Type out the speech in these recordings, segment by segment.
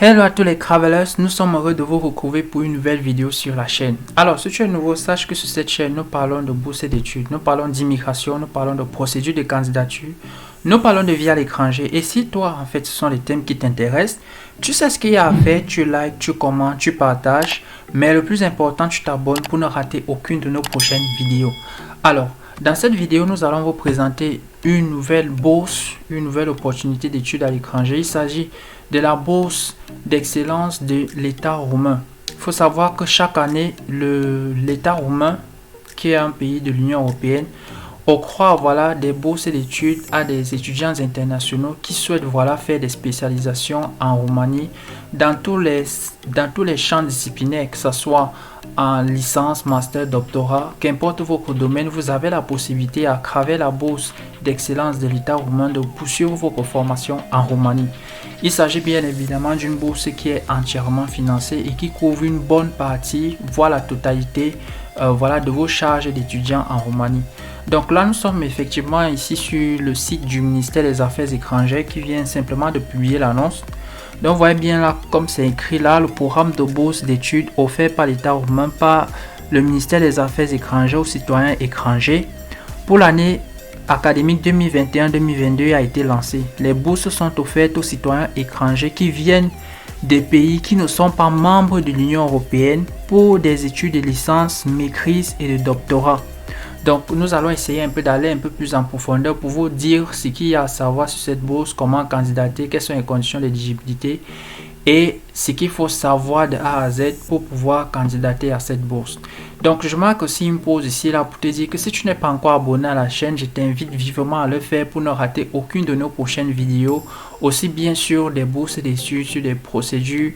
Hello à tous les travelers, nous sommes heureux de vous retrouver pour une nouvelle vidéo sur la chaîne. Alors, si tu es nouveau, sache que sur cette chaîne, nous parlons de bourse d'études, nous parlons d'immigration, nous parlons de procédure de candidature, nous parlons de vie à l'étranger. Et si toi, en fait, ce sont les thèmes qui t'intéressent, tu sais ce qu'il y a à faire, tu likes, tu commentes, tu partages, mais le plus important, tu t'abonnes pour ne rater aucune de nos prochaines vidéos. Alors, dans cette vidéo, nous allons vous présenter une nouvelle bourse, une nouvelle opportunité d'études à l'étranger. Il s'agit de la bourse d'excellence de l'État roumain. Il faut savoir que chaque année, l'État roumain, qui est un pays de l'Union européenne, octroie des bourses d'études à des étudiants internationaux qui souhaitent faire des spécialisations en Roumanie dans tous les champs disciplinaires, que ce soit en licence, master, doctorat, qu'importe votre domaine, vous avez la possibilité à travers la bourse d'excellence de l'État roumain de poursuivre votre formation en Roumanie. Il s'agit bien évidemment d'une bourse qui est entièrement financée et qui couvre une bonne partie, voire la totalité de vos charges d'étudiants en Roumanie. Donc là, nous sommes effectivement ici sur le site du ministère des Affaires étrangères qui vient simplement de publier l'annonce. Donc vous voyez bien là, comme c'est écrit là, le programme de bourse d'études offert par l'État roumain par le ministère des Affaires étrangères aux citoyens étrangers pour l'année académique 2021-2022 a été lancé. Les bourses sont offertes aux citoyens étrangers qui viennent des pays qui ne sont pas membres de l'Union européenne pour des études de licence, maîtrise et de doctorat. Donc nous allons essayer un peu d'aller un peu plus en profondeur pour vous dire ce qu'il y a à savoir sur cette bourse, comment candidater, quelles sont les conditions d'éligibilité et ce qu'il faut savoir de A à Z pour pouvoir candidater à cette bourse. Donc je marque aussi une pause ici là pour te dire que si tu n'es pas encore abonné à la chaîne, je t'invite vivement à le faire pour ne rater aucune de nos prochaines vidéos, aussi bien sur des bourses d'études, sur des procédures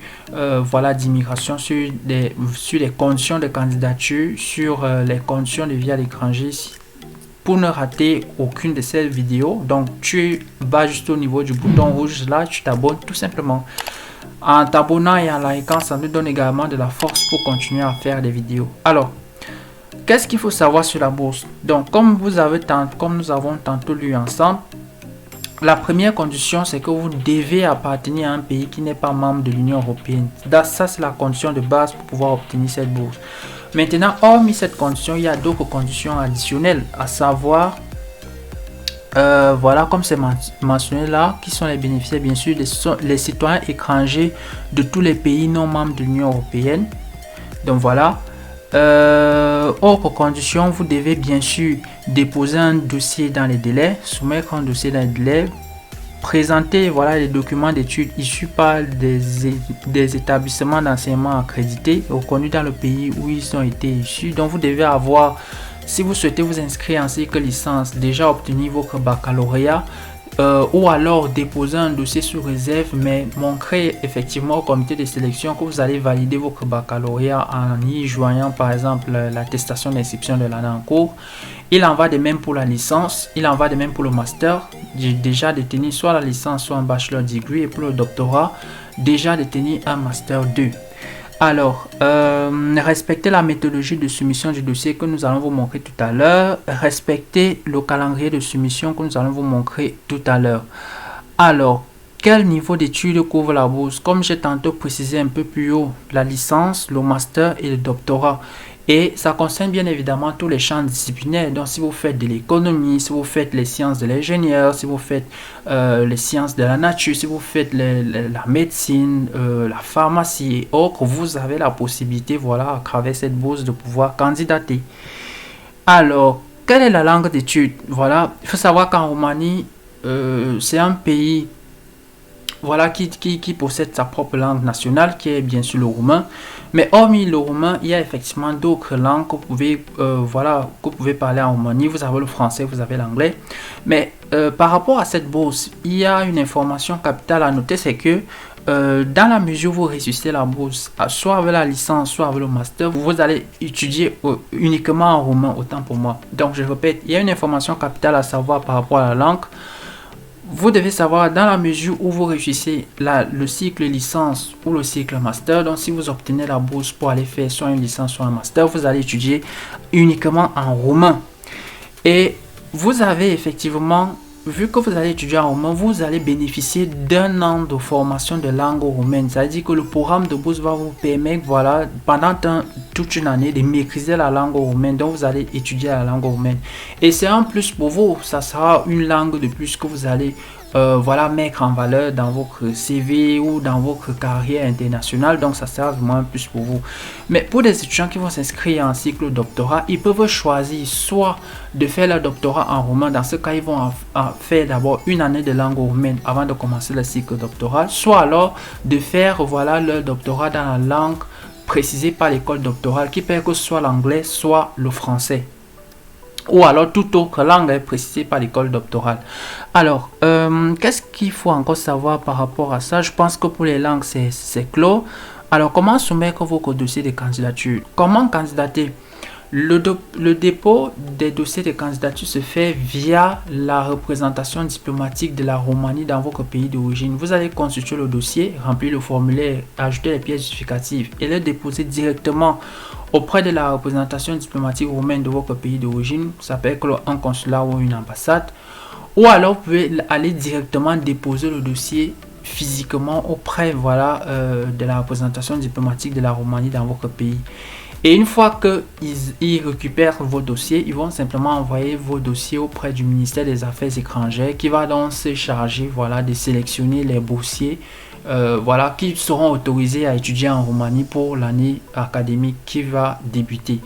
d'immigration, sur les conditions de candidature, sur les conditions de vie à l'étranger. Pour ne rater aucune de ces vidéos, donc tu vas juste au niveau du bouton rouge là, tu t'abonnes tout simplement. En t'abonnant et en likant, ça nous donne également de la force pour continuer à faire des vidéos. Alors, qu'est-ce qu'il faut savoir sur la bourse? Donc, comme nous avons tantôt lu ensemble, la première condition, c'est que vous devez appartenir à un pays qui n'est pas membre de l'Union européenne. Ça, c'est la condition de base pour pouvoir obtenir cette bourse. Maintenant, hormis cette condition, il y a d'autres conditions additionnelles, à savoir, comme c'est mentionné là, qui sont les bénéficiaires, bien sûr, les citoyens étrangers de tous les pays non membres de l'Union européenne. Donc voilà. Autre condition, vous devez bien sûr déposer un dossier dans les délais, soumettre un dossier dans les délais, présenter les documents d'études issus par des établissements d'enseignement accrédités reconnus dans le pays où ils ont été issus. Donc vous devez avoir, si vous souhaitez vous inscrire en cycle licence, déjà obtenir votre baccalauréat ou alors déposer un dossier sous réserve, mais montrer effectivement au comité de sélection que vous allez valider votre baccalauréat en y joignant par exemple l'attestation d'inscription de l'année en cours. Il en va de même pour la licence, il en va de même pour le master, déjà détenir soit la licence soit un bachelor degree, et pour le doctorat, déjà détenir un master 2. Alors, respectez la méthodologie de soumission du dossier que nous allons vous montrer tout à l'heure. Respectez le calendrier de soumission que nous allons vous montrer tout à l'heure. Alors, quel niveau d'études couvre la bourse? Comme j'ai tantôt précisé un peu plus haut, la licence, le master et le doctorat. Et ça concerne bien évidemment tous les champs disciplinaires. Donc, si vous faites de l'économie, si vous faites les sciences de l'ingénieur, si vous faites les sciences de la nature, si vous faites la médecine, la pharmacie et autres, vous avez la possibilité, à travers cette bourse, de pouvoir candidater. Alors, quelle est la langue d'études? Il faut savoir qu'en Roumanie, c'est un pays qui possède sa propre langue nationale, qui est bien sûr le roumain. Mais hormis le roumain, il y a effectivement d'autres langues que vous pouvez parler en Roumanie. Vous avez le français, vous avez l'anglais. Mais par rapport à cette bourse, il y a une information capitale à noter, c'est que dans la mesure où vous réussissez la bourse, soit avec la licence, soit avec le master, vous allez étudier uniquement en roumain, autant pour moi. Donc je répète, il y a une information capitale à savoir par rapport à la langue. Vous devez savoir dans la mesure où vous réussissez le cycle licence ou le cycle master. Donc si vous obtenez la bourse pour aller faire soit une licence soit un master, vous allez étudier uniquement en roumain. Et vous avez effectivement vu que vous allez étudier en roumain, vous allez bénéficier d'un an de formation de langue roumaine. C'est-à-dire que le programme de bourse va vous permettre, voilà, pendant toute une année de maîtriser la langue roumaine. Donc, vous allez étudier la langue roumaine. Et c'est un plus pour vous. Ça sera une langue de plus que vous allez voilà, mettre en valeur dans votre CV ou dans votre carrière internationale. Donc ça sera vraiment un plus pour vous. Mais pour des étudiants qui vont s'inscrire en cycle doctorat, ils peuvent choisir soit de faire leur doctorat en roumain. Dans ce cas, ils vont faire d'abord une année de langue roumaine avant de commencer le cycle doctoral, soit alors de faire, voilà, leur doctorat dans la langue précisée par l'école doctorale, qui peut être soit l'anglais, soit le français, ou alors toute autre langue est précisée par l'école doctorale. Alors, qu'est-ce qu'il faut encore savoir par rapport à ça? Je pense que pour les langues, c'est clos. Alors, comment soumettre votre dossier de candidature? Comment candidater? Le dépôt des dossiers de candidature se fait via la représentation diplomatique de la Roumanie dans votre pays d'origine. Vous allez constituer le dossier, remplir le formulaire, ajouter les pièces justificatives et le déposer directement auprès de la représentation diplomatique roumaine de votre pays d'origine. Ça peut être un consulat ou une ambassade. Ou alors, vous pouvez aller directement déposer le dossier physiquement auprès, voilà, de la représentation diplomatique de la Roumanie dans votre pays. Et une fois qu'ils récupèrent vos dossiers, ils vont simplement envoyer vos dossiers auprès du ministère des Affaires étrangères, qui va donc se charger, voilà, de sélectionner les boursiers voilà, qui seront autorisés à étudier en Roumanie pour l'année académique qui va débuter.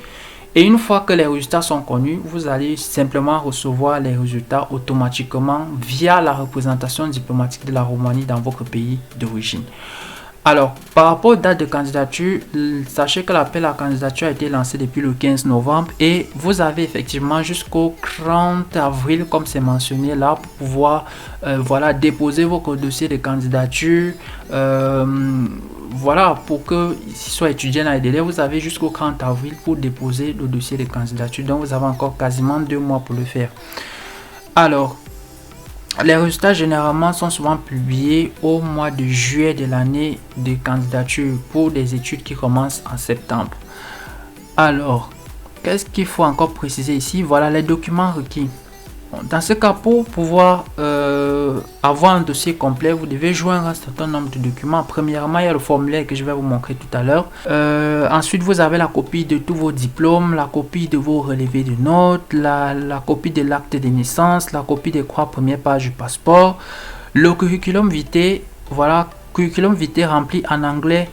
Et une fois que les résultats sont connus, vous allez simplement recevoir les résultats automatiquement via la représentation diplomatique de la Roumanie dans votre pays d'origine. Alors, par rapport aux dates de candidature, sachez que l'appel à candidature a été lancé depuis le 15 novembre et vous avez effectivement jusqu'au 30 avril, comme c'est mentionné là, pour pouvoir voilà, déposer votre dossier de candidature. Voilà, pour que soit étudié dans les délais, vous avez jusqu'au 30 avril pour déposer le dossier de candidature. Donc, vous avez encore quasiment 2 mois pour le faire. Alors, les résultats généralement sont souvent publiés au mois de juillet de l'année de candidature pour des études qui commencent en septembre. Alors, qu'est-ce qu'il faut encore préciser ici? Voilà les documents requis. Dans ce cas, pour pouvoir avoir un dossier complet, vous devez joindre un certain nombre de documents. Premièrement, il y a le formulaire que je vais vous montrer tout à l'heure. Ensuite, vous avez la copie de tous vos diplômes, la copie de vos relevés de notes, la copie de l'acte de naissance, la copie des 3 premières pages du passeport, le curriculum vitae, voilà, curriculum vitae rempli en anglais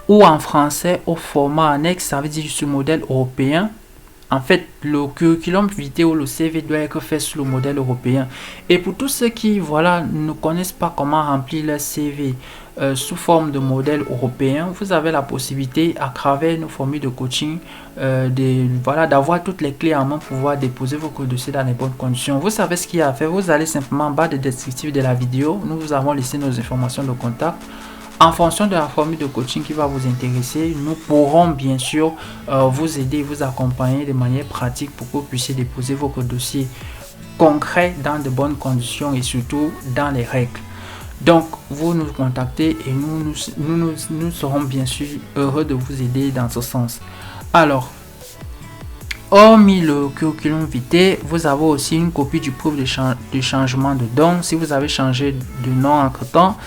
ou en français au format annexe, ça veut dire sur modèle européen. En fait, le curriculum vitae ou le CV doit être fait sous le modèle européen. Et pour tous ceux qui, voilà, ne connaissent pas comment remplir leur CV sous forme de modèle européen, vous avez la possibilité, à travers nos formules de coaching, voilà, d'avoir toutes les clés en main pour pouvoir déposer votre dossier dans les bonnes conditions. Vous savez ce qu'il y a à faire. Vous allez simplement en bas de descriptif de la vidéo. Nous vous avons laissé nos informations de contact. En fonction de la formule de coaching qui va vous intéresser, nous pourrons bien sûr vous aider, vous accompagner de manière pratique pour que vous puissiez déposer votre dossier concret dans de bonnes conditions et surtout dans les règles. Donc, vous nous contactez et nous serons bien sûr heureux de vous aider dans ce sens. Alors, hormis le curriculum vitae, vous avez aussi une copie du preuve de changement de don si vous avez changé de nom entre temps.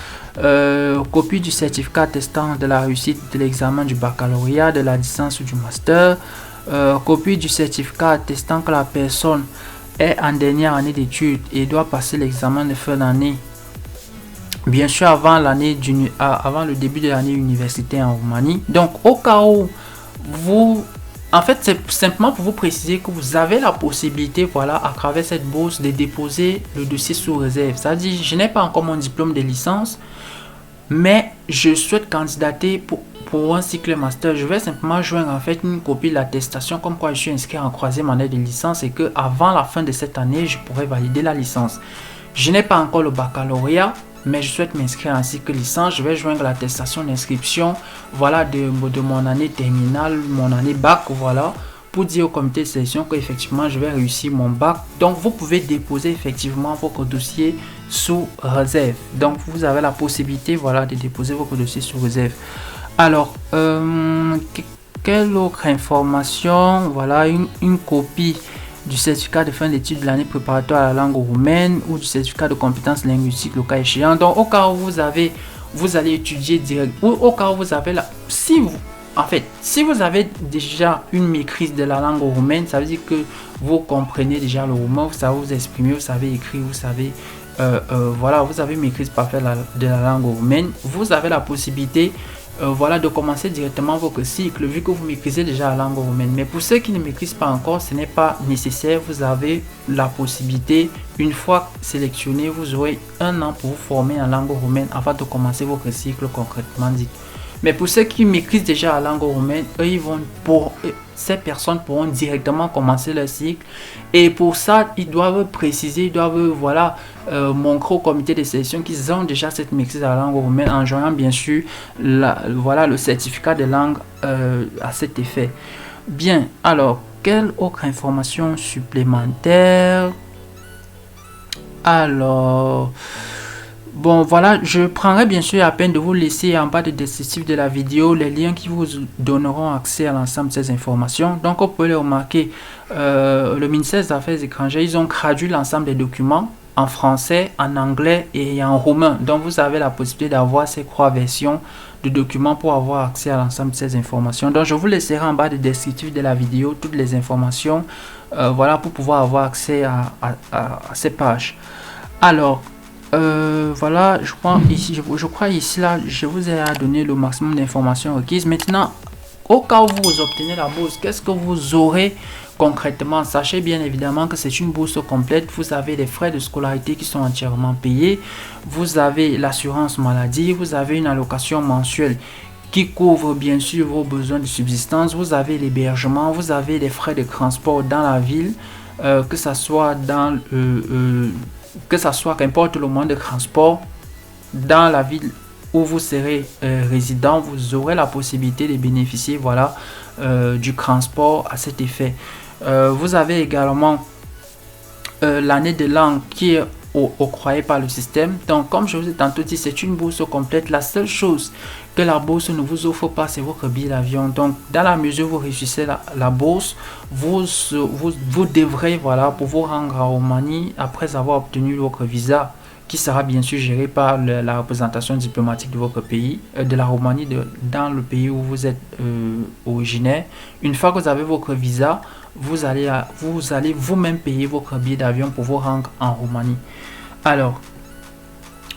Copie du certificat attestant de la réussite de l'examen du baccalauréat, de la licence ou du master. Copie du certificat attestant que la personne est en dernière année d'études et doit passer l'examen de fin d'année. Bien sûr, avant le début de l'année universitaire en Roumanie. Donc, au cas où en fait, c'est simplement pour vous préciser que vous avez la possibilité, voilà, à travers cette bourse, de déposer le dossier sous réserve. C'est-à-dire, je n'ai pas encore mon diplôme de licence, mais je souhaite candidater pour un cycle master. Je vais simplement joindre en fait une copie de l'attestation comme quoi je suis inscrit en 3e année de licence et que avant la fin de cette année, je pourrais valider la licence. Je n'ai pas encore le baccalauréat, mais je souhaite m'inscrire en cycle licence. Je vais joindre l'attestation d'inscription, voilà, de mon année terminale, mon année bac, voilà, pour dire au comité de sélection que effectivement je vais réussir mon bac. Donc vous pouvez déposer effectivement votre dossier sous réserve. Donc vous avez la possibilité, voilà, de déposer votre dossier sous réserve. Alors, quelle autre information? Voilà, une copie du certificat de fin d'études de l'année préparatoire à la langue roumaine ou du certificat de compétences linguistiques le cas échéant. Donc au cas où vous allez étudier direct, ou au cas où vous avez si vous avez déjà une maîtrise de la langue roumaine, ça veut dire que vous comprenez déjà le roumain, vous savez vous exprimer, vous savez écrire, vous savez voilà, vous avez une maîtrise parfaite de la langue roumaine, vous avez la possibilité voilà, de commencer directement votre cycle vu que vous maîtrisez déjà la langue roumaine. Mais pour ceux qui ne maîtrisent pas encore, ce n'est pas nécessaire. Vous avez la possibilité, une fois sélectionné, vous aurez 1 an pour vous former en langue roumaine avant de commencer votre cycle concrètement dit. Mais pour ceux qui maîtrisent déjà la langue roumaine, ces personnes pourront directement commencer leur cycle. Et pour ça, ils doivent préciser, ils doivent montrer au comité de sélection qu'ils ont déjà cette maîtrise de la langue roumaine en joignant bien sûr le certificat de langue à cet effet. Bien, alors, quelle autre information supplémentaire? Alors... Bon voilà, je prendrai bien sûr la peine de vous laisser en bas de descriptif de la vidéo les liens qui vous donneront accès à l'ensemble de ces informations. Donc vous pouvez le remarquer, le ministère des Affaires étrangères, ils ont traduit l'ensemble des documents en français, en anglais et en roumain. Donc vous avez la possibilité d'avoir ces 3 versions de documents pour avoir accès à l'ensemble de ces informations. Donc je vous laisserai en bas de descriptif de la vidéo toutes les informations voilà, pour pouvoir avoir accès à ces pages. Alors, voilà, je crois ici là, je vous ai donné le maximum d'informations requises. Maintenant, au cas où vous obtenez la bourse, qu'est-ce que vous aurez concrètement? Sachez bien évidemment que c'est une bourse complète. Vous avez les frais de scolarité qui sont entièrement payés. Vous avez l'assurance maladie. Vous avez une allocation mensuelle qui couvre bien sûr vos besoins de subsistance. Vous avez l'hébergement. Vous avez les frais de transport dans la ville, que ça soit dans qu'importe le moyen de transport dans la ville où vous serez résident, vous aurez la possibilité de bénéficier voilà, du transport à cet effet. Vous avez également l'année de langue qui est octroyée par le système. Donc comme je vous ai tantôt dit, c'est une bourse complète. La seule chose que la bourse ne vous offre pas, c'est votre billet d'avion. Donc dans la mesure où vous réussissez la bourse, vous devrez voilà, pour vous rendre en Roumanie après avoir obtenu votre visa qui sera bien sûr géré par la représentation diplomatique de votre pays, de la Roumanie, dans le pays où vous êtes originaire. Une fois que vous avez votre visa, vous allez vous-même payer votre billet d'avion pour vous rendre en Roumanie. Alors,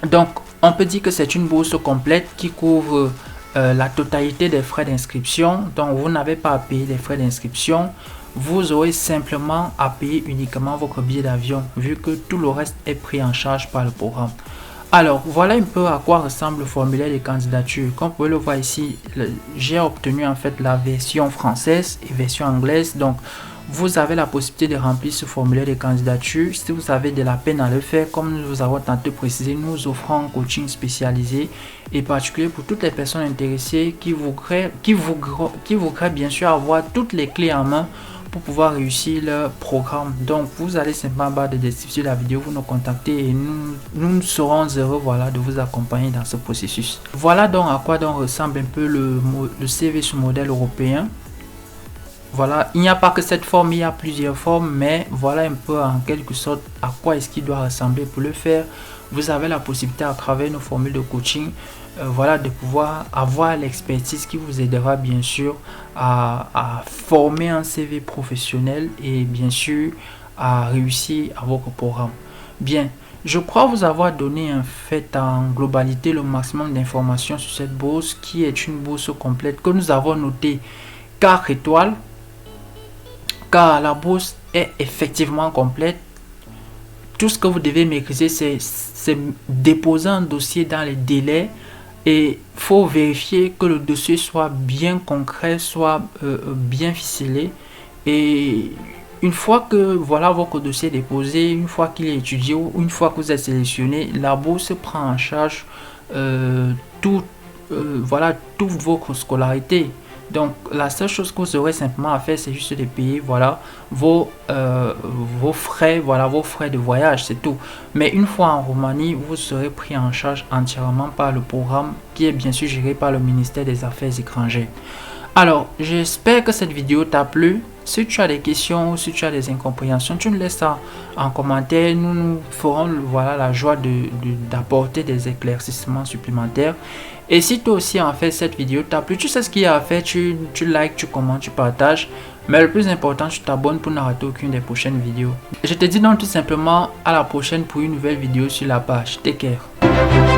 donc, on peut dire que c'est une bourse complète qui couvre la totalité des frais d'inscription. Donc, vous n'avez pas à payer les frais d'inscription. Vous aurez simplement à payer uniquement votre billet d'avion, vu que tout le reste est pris en charge par le programme. Alors, voilà un peu à quoi ressemble le formulaire de candidature. Comme vous pouvez le voir ici, j'ai obtenu en fait la version française et version anglaise. Donc, vous avez la possibilité de remplir ce formulaire de candidature. Si vous avez de la peine à le faire, comme nous vous avons tenté de préciser, nous offrons un coaching spécialisé et particulier pour toutes les personnes intéressées qui voudraient bien sûr avoir toutes les clés en main pour pouvoir réussir leur programme. Donc vous allez simplement en bas de description de la vidéo, vous nous contactez et nous serons heureux voilà, de vous accompagner dans ce processus. Voilà donc à quoi donc ressemble un peu le CV sur modèle européen. Voilà, il n'y a pas que cette forme, il y a plusieurs formes, mais voilà un peu en quelque sorte à quoi est-ce qu'il doit ressembler. Pour le faire, vous avez la possibilité à travers nos formules de coaching voilà, de pouvoir avoir l'expertise qui vous aidera bien sûr à former un CV professionnel et bien sûr à réussir à votre programme. Bien, je crois vous avoir donné en fait en globalité le maximum d'informations sur cette bourse qui est une bourse complète que nous avons notée 4 étoiles car la bourse est effectivement complète. Tout ce que vous devez maîtriser, c'est déposer un dossier dans les délais et il faut vérifier que le dossier soit bien concret, soit bien ficelé. Et une fois que voilà votre dossier est déposé, une fois qu'il est étudié ou une fois que vous êtes sélectionné, la bourse prend en charge toute votre scolarité. Donc la seule chose que vous aurez simplement à faire, c'est juste de payer voilà vos frais, voilà vos frais de voyage, c'est tout. Mais une fois en Roumanie, vous serez pris en charge entièrement par le programme qui est bien sûr géré par le ministère des Affaires étrangères. Alors j'espère que cette vidéo t'a plu. Si tu as des questions ou si tu as des incompréhensions, tu nous laisses ça en commentaire. Nous ferons voilà, la joie d'apporter des éclaircissements supplémentaires. Et si toi aussi en fait cette vidéo t'a plu, tu sais ce qu'il y a à faire, tu likes, tu commentes, tu partages. Mais le plus important, tu t'abonnes pour ne rater aucune des prochaines vidéos. Je te dis donc tout simplement à la prochaine pour une nouvelle vidéo sur la page. Take care.